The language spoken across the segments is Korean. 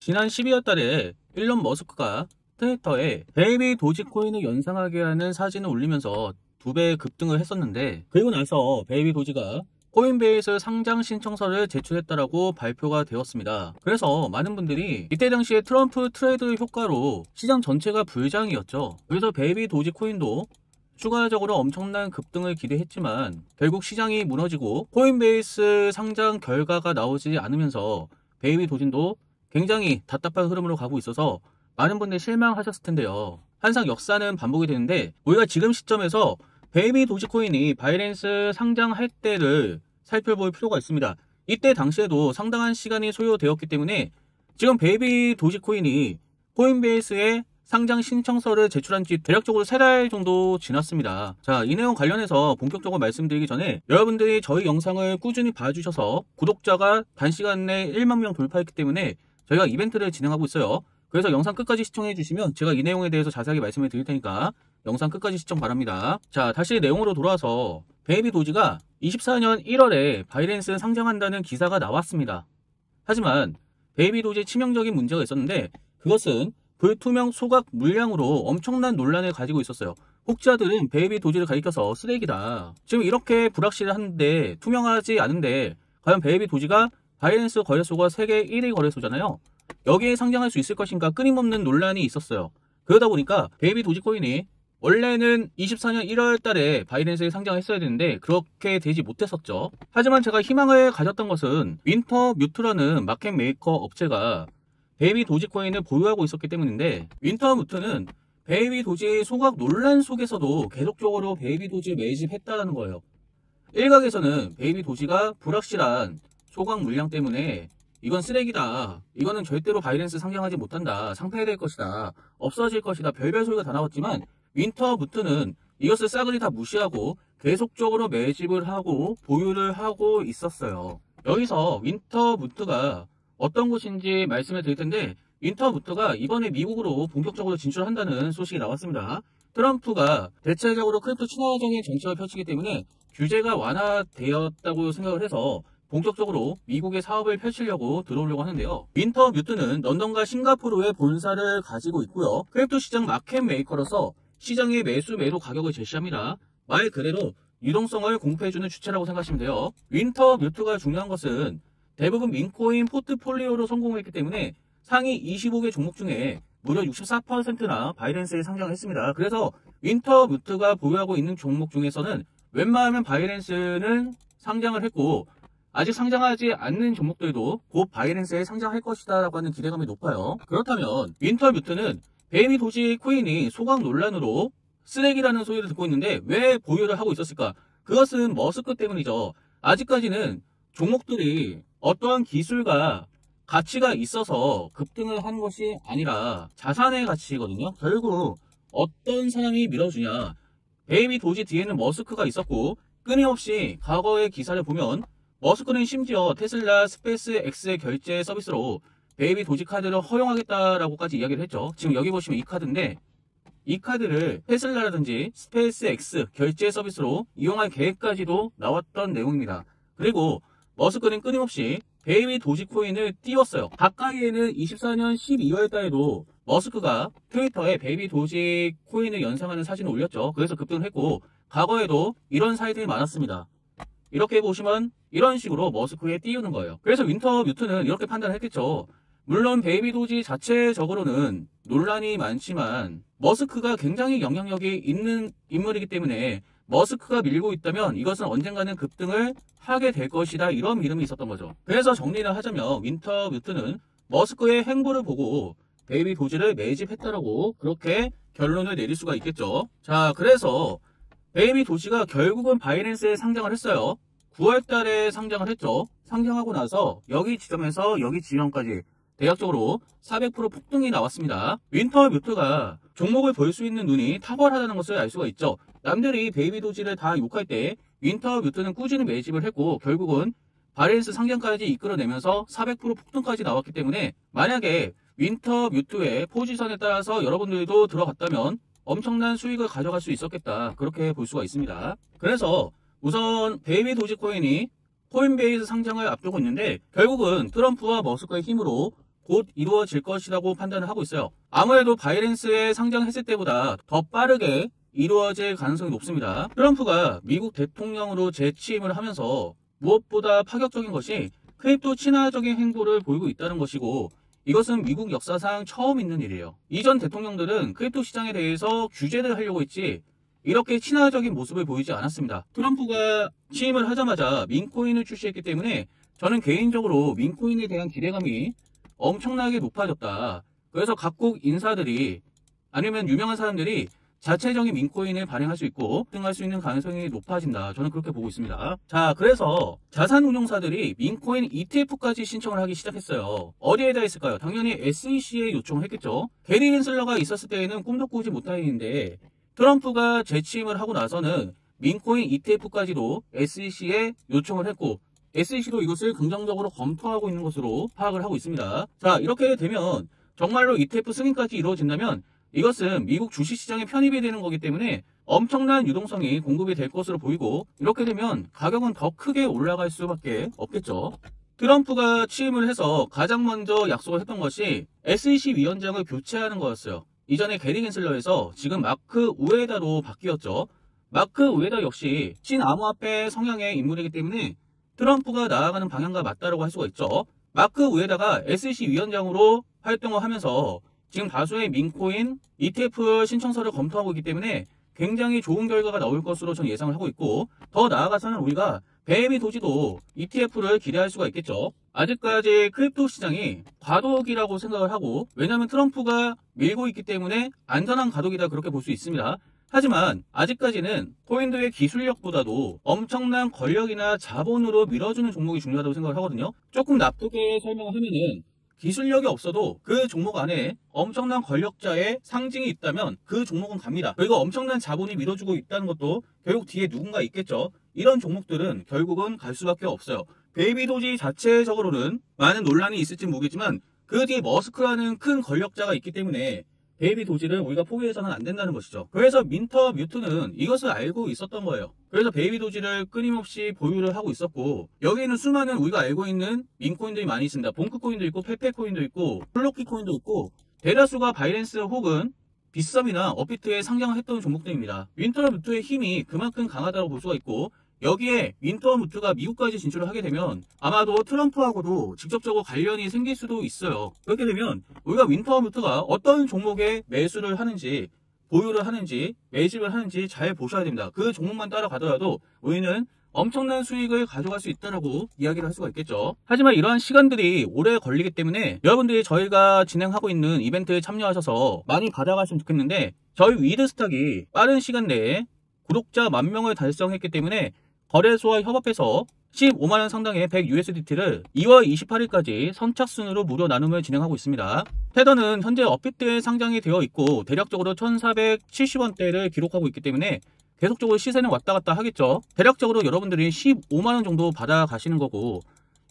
지난 12월 달에 일론 머스크가 트위터에 베이비 도지코인을 연상하게 하는 사진을 올리면서 2배 급등을 했었는데, 그리고 나서 베이비 도지가 코인베이스 상장 신청서를 제출했다라고 발표가 되었습니다. 그래서 많은 분들이 이때 당시에 트럼프 트레이드 효과로 시장 전체가 불장이었죠. 그래서 베이비 도지코인도 추가적으로 엄청난 급등을 기대했지만 결국 시장이 무너지고 코인베이스 상장 결과가 나오지 않으면서 베이비 도진도 굉장히 답답한 흐름으로 가고 있어서 많은 분들이 실망하셨을 텐데요. 항상 역사는 반복이 되는데, 우리가 지금 시점에서 베이비 도지코인이 바이낸스 상장할 때를 살펴볼 필요가 있습니다. 이때 당시에도 상당한 시간이 소요되었기 때문에 지금 베이비 도지코인이 코인베이스에 상장 신청서를 제출한 지 대략적으로 3달 정도 지났습니다. 자, 이 내용 관련해서 본격적으로 말씀드리기 전에 여러분들이 저희 영상을 꾸준히 봐주셔서 구독자가 단시간 내에 1만 명 돌파했기 때문에 저희가 이벤트를 진행하고 있어요. 그래서 영상 끝까지 시청해 주시면 제가 이 내용에 대해서 자세하게 말씀을 드릴 테니까 영상 끝까지 시청 바랍니다. 자, 다시 내용으로 돌아와서 베이비 도지가 24년 1월에 바이낸스 상장한다는 기사가 나왔습니다. 하지만 베이비 도지의 치명적인 문제가 있었는데, 그것은 불투명 소각 물량으로 엄청난 논란을 가지고 있었어요. 혹자들은 베이비 도지를 가리켜서 쓰레기다, 지금 이렇게 불확실한데 투명하지 않은데 과연 베이비 도지가 바이낸스 거래소가 세계 1위 거래소잖아요. 여기에 상장할 수 있을 것인가 끊임없는 논란이 있었어요. 그러다 보니까 베이비 도지코인이 원래는 24년 1월 달에 바이낸스에 상장했어야 되는데 그렇게 되지 못했었죠. 하지만 제가 희망을 가졌던 것은 윈터뮤트라는 마켓 메이커 업체가 베이비 도지코인을 보유하고 있었기 때문인데, 윈터뮤트는 베이비 도지 소각 논란 속에서도 계속적으로 베이비 도지를 매집했다는 거예요. 일각에서는 베이비 도지가 불확실한 소각 물량 때문에 이건 쓰레기다, 이거는 절대로 바이낸스 상장하지 못한다, 상폐될 것이다, 없어질 것이다, 별별 소리가 다 나왔지만 윈터뮤트는 이것을 싸그리 다 무시하고 계속적으로 매집을 하고 보유를 하고 있었어요. 여기서 윈터뮤트가 어떤 곳인지 말씀을 드릴 텐데, 윈터뮤트가 이번에 미국으로 본격적으로 진출한다는 소식이 나왔습니다. 트럼프가 대체적으로 크립토 친화적인 정책을 펼치기 때문에 규제가 완화되었다고 생각을 해서 본격적으로 미국의 사업을 펼치려고 들어오려고 하는데요. 윈터뮤트는 런던과 싱가포르에 본사를 가지고 있고요. 크립토 시장 마켓 메이커로서 시장의 매수 매도 가격을 제시합니다. 말 그대로 유동성을 공표해주는 주체라고 생각하시면 돼요. 윈터뮤트가 중요한 것은 대부분 민코인 포트폴리오로 성공했기 때문에 상위 25개 종목 중에 무려 64%나 바이낸스에 상장했습니다. 그래서 윈터뮤트가 보유하고 있는 종목 중에서는 웬만하면 바이낸스는 상장을 했고, 아직 상장하지 않는 종목들도 곧 바이낸스에 상장할 것이다 라고 하는 기대감이 높아요. 그렇다면 윈터뮤트는 베이비 도지코인이 소각 논란으로 쓰레기라는 소리를 듣고 있는데 왜 보유를 하고 있었을까? 그것은 머스크 때문이죠. 아직까지는 종목들이 어떠한 기술과 가치가 있어서 급등을 하는 것이 아니라 자산의 가치거든요. 결국 어떤 사람이 밀어주냐. 베이비 도지 뒤에는 머스크가 있었고, 끊임없이 과거의 기사를 보면 머스크는 심지어 테슬라 스페이스X의 결제 서비스로 베이비 도지 카드를 허용하겠다라고까지 이야기를 했죠. 지금 여기 보시면 이 카드인데, 이 카드를 테슬라라든지 스페이스X 결제 서비스로 이용할 계획까지도 나왔던 내용입니다. 그리고 머스크는 끊임없이 베이비 도지코인을 띄웠어요. 가까이에는 24년 12월 달에도 머스크가 트위터에 베이비 도지코인을 연상하는 사진을 올렸죠. 그래서 급등을 했고, 과거에도 이런 사이트가 많았습니다. 이렇게 보시면 이런 식으로 머스크에 띄우는 거예요. 그래서 윈터뮤트는 이렇게 판단을 했겠죠. 물론 베이비 도지 자체적으로는 논란이 많지만 머스크가 굉장히 영향력이 있는 인물이기 때문에 머스크가 밀고 있다면 이것은 언젠가는 급등을 하게 될 것이다, 이런 믿음이 있었던 거죠. 그래서 정리를 하자면 윈터뮤트는 머스크의 행보를 보고 베이비 도지를 매집했다라고 그렇게 결론을 내릴 수가 있겠죠. 자, 그래서 베이비 도지가 결국은 바이낸스에 상장을 했어요. 9월 달에 상장을 했죠. 상장하고 나서 여기 지점에서 여기 지점까지 대략적으로 400% 폭등이 나왔습니다. 윈터뮤트가 종목을 볼 수 있는 눈이 탁월하다는 것을 알 수가 있죠. 남들이 베이비 도지를 다 욕할 때 윈터뮤트는 꾸준히 매집을 했고 결국은 바이낸스 상장까지 이끌어내면서 400% 폭등까지 나왔기 때문에, 만약에 윈터뮤트의 포지션에 따라서 여러분들도 들어갔다면 엄청난 수익을 가져갈 수 있었겠다, 그렇게 볼 수가 있습니다. 그래서 우선 베이비 도지코인이 코인베이스 상장을 앞두고 있는데 결국은 트럼프와 머스크의 힘으로 곧 이루어질 것이라고 판단을 하고 있어요. 아무래도 바이낸스에 상장했을 때보다 더 빠르게 이루어질 가능성이 높습니다. 트럼프가 미국 대통령으로 재취임을 하면서 무엇보다 파격적인 것이 크립토 친화적인 행보를 보이고 있다는 것이고, 이것은 미국 역사상 처음 있는 일이에요. 이전 대통령들은 크립토 시장에 대해서 규제를 하려고 했지 이렇게 친화적인 모습을 보이지 않았습니다. 트럼프가 취임을 하자마자 민코인을 출시했기 때문에 저는 개인적으로 민코인에 대한 기대감이 엄청나게 높아졌다. 그래서 각국 인사들이 아니면 유명한 사람들이 자체적인 민코인을 발행할 수 있고 등할 수 있는 가능성이 높아진다. 저는 그렇게 보고 있습니다. 자, 그래서 자산운용사들이 민코인 ETF까지 신청을 하기 시작했어요. 어디에다 했을까요? 당연히 SEC에 요청을 했겠죠. 게리 겐슬러가 있었을 때에는 꿈도 꾸지 못할 일인데 트럼프가 재취임을 하고 나서는 민코인 ETF까지도 SEC에 요청을 했고 SEC도 이것을 긍정적으로 검토하고 있는 것으로 파악을 하고 있습니다. 자, 이렇게 되면 정말로 ETF 승인까지 이루어진다면 이것은 미국 주식시장에 편입이 되는 거기 때문에 엄청난 유동성이 공급이 될 것으로 보이고, 이렇게 되면 가격은 더 크게 올라갈 수밖에 없겠죠. 트럼프가 취임을 해서 가장 먼저 약속을 했던 것이 SEC 위원장을 교체하는 거였어요. 이전에 게리 겐슬러에서 지금 마크 우에다로 바뀌었죠. 마크 우에다 역시 친암호화폐 성향의 인물이기 때문에 트럼프가 나아가는 방향과 맞다라고 할 수가 있죠. 마크 우에다가 SEC 위원장으로 활동을 하면서 지금 다수의 민코인 ETF 신청서를 검토하고 있기 때문에 굉장히 좋은 결과가 나올 것으로 저는 예상을 하고 있고, 더 나아가서는 우리가 베이비 도지도 ETF를 기대할 수가 있겠죠. 아직까지 크립토 시장이 과도기라고 생각을 하고, 왜냐하면 트럼프가 밀고 있기 때문에 안전한 과도기다 그렇게 볼 수 있습니다. 하지만 아직까지는 코인들의 기술력보다도 엄청난 권력이나 자본으로 밀어주는 종목이 중요하다고 생각을 하거든요. 조금 나쁘게 설명을 하면은 기술력이 없어도 그 종목 안에 엄청난 권력자의 상징이 있다면 그 종목은 갑니다. 그리고 엄청난 자본이 밀어주고 있다는 것도 결국 뒤에 누군가 있겠죠. 이런 종목들은 결국은 갈 수밖에 없어요. 베이비 도지 자체적으로는 많은 논란이 있을지 모르겠지만 그 뒤에 머스크라는 큰 권력자가 있기 때문에 베이비 도지를 우리가 포기해서는 안 된다는 것이죠. 그래서 민터 뮤트는 이것을 알고 있었던 거예요. 그래서 베이비 도지를 끊임없이 보유를 하고 있었고, 여기에는 수많은 우리가 알고 있는 민코인들이 많이 있습니다. 봉크 코인도 있고 페페 코인도 있고 플로키 코인도 있고, 대다수가 바이낸스 혹은 빗썸이나 업비트에 상장을 했던 종목들입니다. 윈터 뮤트의 힘이 그만큼 강하다고 볼 수가 있고, 여기에 윈터 뮤트가 미국까지 진출을 하게 되면 아마도 트럼프하고도 직접적으로 관련이 생길 수도 있어요. 그렇게 되면 우리가 윈터 뮤트가 어떤 종목에 매수를 하는지, 보유를 하는지, 매집을 하는지 잘 보셔야 됩니다. 그 종목만 따라가더라도 우리는 엄청난 수익을 가져갈 수 있다라고 이야기를 할 수가 있겠죠. 하지만 이러한 시간들이 오래 걸리기 때문에 여러분들이 저희가 진행하고 있는 이벤트에 참여하셔서 많이 받아가시면 좋겠는데, 저희 위드스탁이 빠른 시간 내에 구독자 10,000명을 달성했기 때문에 거래소와 협업해서 15만원 상당의 100USDT를 2월 28일까지 선착순으로 무료 나눔을 진행하고 있습니다. 테더는 현재 업비트에 상장이 되어 있고 대략적으로 1470원대를 기록하고 있기 때문에 계속적으로 시세는 왔다 갔다 하겠죠. 대략적으로 여러분들이 15만원 정도 받아 가시는 거고,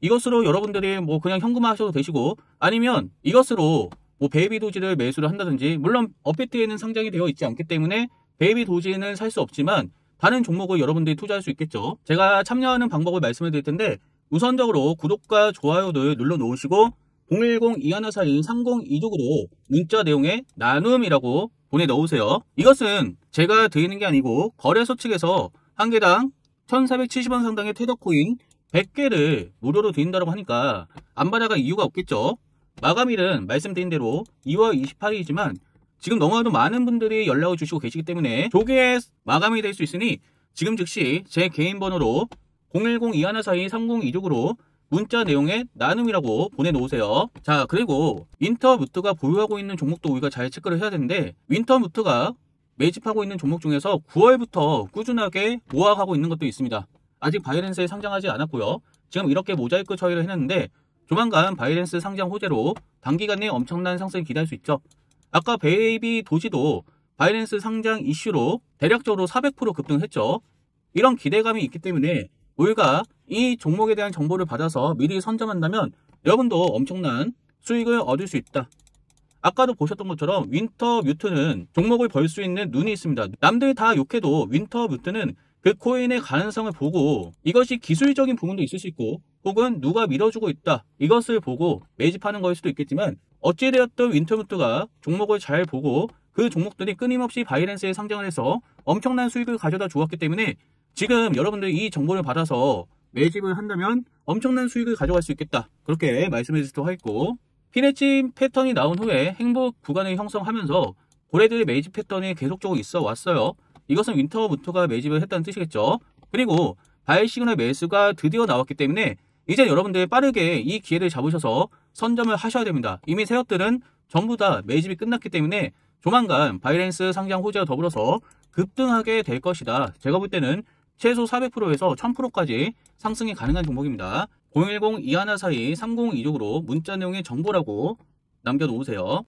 이것으로 여러분들이 뭐 그냥 현금화 하셔도 되시고, 아니면 이것으로 뭐 베이비 도지를 매수를 한다든지, 물론 업비트에는 상장이 되어 있지 않기 때문에 베이비 도지는 살 수 없지만 다른 종목을 여러분들이 투자할 수 있겠죠. 제가 참여하는 방법을 말씀을 드릴 텐데, 우선적으로 구독과 좋아요를 눌러 놓으시고 010-2142-3026으로 문자 내용에 나눔이라고 보내 넣으세요. 이것은 제가 드리는 게 아니고 거래소 측에서 한 개당 1470원 상당의 테더코인 100개를 무료로 드린다고 하니까 안 받아갈 이유가 없겠죠. 마감일은 말씀드린 대로 2월 28일이지만 지금 너무나도 많은 분들이 연락을 주시고 계시기 때문에 조기에 마감이 될 수 있으니 지금 즉시 제 개인 번호로 010-2142-3026으로 문자 내용에 나눔이라고 보내놓으세요. 자, 그리고 윈터뮤트가 보유하고 있는 종목도 우리가 잘 체크를 해야 되는데, 윈터뮤트가 매집하고 있는 종목 중에서 9월부터 꾸준하게 모아가고 있는 것도 있습니다. 아직 바이낸스에 상장하지 않았고요. 지금 이렇게 모자이크 처리를 해놨는데 조만간 바이낸스 상장 호재로 단기간 내에 엄청난 상승을 기대할 수 있죠. 아까 베이비 도지도 바이낸스 상장 이슈로 대략적으로 400% 급등했죠. 이런 기대감이 있기 때문에 우리가 이 종목에 대한 정보를 받아서 미리 선점한다면 여러분도 엄청난 수익을 얻을 수 있다. 아까도 보셨던 것처럼 윈터뮤트는 종목을 벌 수 있는 눈이 있습니다. 남들이 다 욕해도 윈터뮤트는 그 코인의 가능성을 보고, 이것이 기술적인 부분도 있을 수 있고 혹은 누가 밀어주고 있다, 이것을 보고 매집하는 거일 수도 있겠지만, 어찌되었든 윈터무드가 종목을 잘 보고 그 종목들이 끊임없이 바이낸스에 상장을 해서 엄청난 수익을 가져다 주었기 때문에 지금 여러분들이 이 정보를 받아서 매집을 한다면 엄청난 수익을 가져갈 수 있겠다, 그렇게 말씀해 주시도록 하겠고, 피네치 패턴이 나온 후에 행복 구간을 형성하면서 고래들의 매집 패턴이 계속적으로 있어 왔어요. 이것은 윈터무드가 매집을 했다는 뜻이겠죠. 그리고 바이 시그널 매수가 드디어 나왔기 때문에 이제 여러분들 빠르게 이 기회를 잡으셔서 선점을 하셔야 됩니다. 이미 새것들은 전부 다 매집이 끝났기 때문에 조만간 바이낸스 상장 호재와 더불어서 급등하게 될 것이다. 제가 볼 때는 최소 400%에서 1000%까지 상승이 가능한 종목입니다. 010-2142-3026으로 문자 내용의 정보라고 남겨놓으세요.